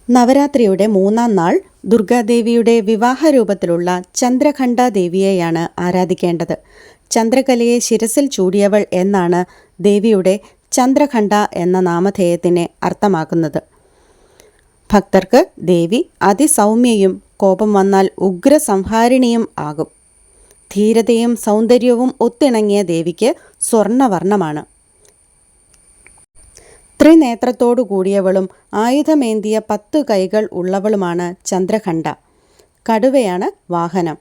നവരാത്രിയുടെ മൂന്നാം നാൾ ദുർഗാദേവിയുടെ വിവാഹ രൂപത്തിലുള്ള ചന്ദ്രഘണ്ഠ ദേവിയെയാണ് ആരാധിക്കേണ്ടത്. ചന്ദ്രകലയെ ശിരസിൽ ചൂടിയവൾ എന്നാണ് ദേവിയുടെ ചന്ദ്രഘണ്ഠ എന്ന നാമധേയത്തിനെ അർത്ഥമാക്കുന്നത്. ഭക്തർക്ക് ദേവി അതിസൗമ്യയും കോപം വന്നാൽ ഉഗ്രസംഹാരിണിയും ആകും. ധീരതയും സൗന്ദര്യവും ഒത്തിണങ്ങിയ ദേവിക്ക് സ്വർണ്ണവർണ്ണമാണ്. ത്രിനേത്രത്തോടു കൂടിയവളും ആയുധമേന്തിയ 10 കൈകൾ ഉള്ളവളുമാണ് ചന്ദ്രഘണ്ഠ. കടുവയാണ് വാഹനം.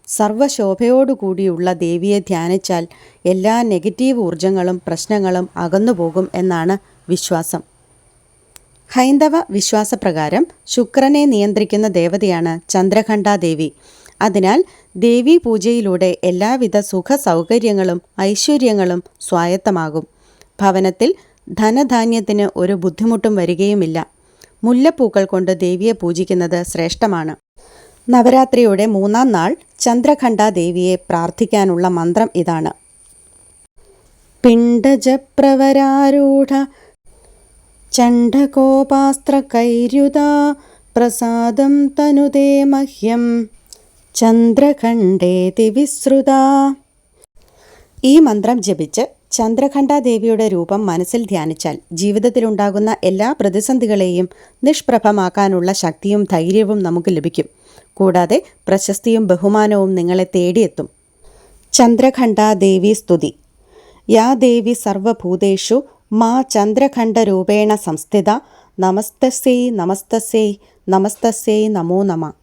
സർവശോഭയോടുകൂടിയുള്ള ദേവിയെ ധ്യാനിച്ചാൽ എല്ലാ നെഗറ്റീവ് ഊർജങ്ങളും പ്രശ്നങ്ങളും അകന്നുപോകും എന്നാണ് വിശ്വാസം. ഹൈന്ദവ വിശ്വാസപ്രകാരം ശുക്രനെ നിയന്ത്രിക്കുന്ന ദേവതയാണ് ചന്ദ്രഘണ്ഠ ദേവി. അതിനാൽ ദേവീ പൂജയിലൂടെ എല്ലാവിധ സുഖ സൗകര്യങ്ങളും ഐശ്വര്യങ്ങളും സ്വായത്തമാകും. ഭവനത്തിൽ ധനധാന്യത്തിന് ഒരു ബുദ്ധിമുട്ടും വരികയുമില്ല. മുല്ലപ്പൂക്കൾ കൊണ്ട് ദേവിയെ പൂജിക്കുന്നത് ശ്രേഷ്ഠമാണ്. നവരാത്രിയുടെ മൂന്നാം നാൾ ചന്ദ്രഘണ്ഠ ദേവിയെ പ്രാർത്ഥിക്കാനുള്ള മന്ത്രം ഇതാണ്: പിണ്ഡജപ്രവരാരൂഢ ചണ്ഡകോപാസ്ത്രകൈര്യുതാ പ്രസാദം തനുതേ മഹ്യം ചന്ദ്രഘണ്ഠേതി വിശ്രുതാ. ഈ മന്ത്രം ജപിച്ച് ചന്ദ്രഘണ്ഠ ദേവിയുടെ രൂപം മനസ്സിൽ ധ്യാനിച്ചാൽ ജീവിതത്തിലുണ്ടാകുന്ന എല്ലാ പ്രതിസന്ധികളെയും നിഷ്പ്രഭമാക്കാനുള്ള ശക്തിയും ധൈര്യവും നമുക്ക് ലഭിക്കും. കൂടാതെ പ്രശസ്തിയും ബഹുമാനവും നിങ്ങളെ തേടിയെത്തും. ചന്ദ്രഘണ്ഠ ദേവി സ്തുതി. യാ ദേവി സർവഭൂതേഷു മാ ചന്ദ്രഘണ്ഠരൂപേണ സംസ്ഥിത നമസ്തസ്യൈ നമസ്തസ്യൈ നമസ്തസ്യൈ നമോ നമഃ.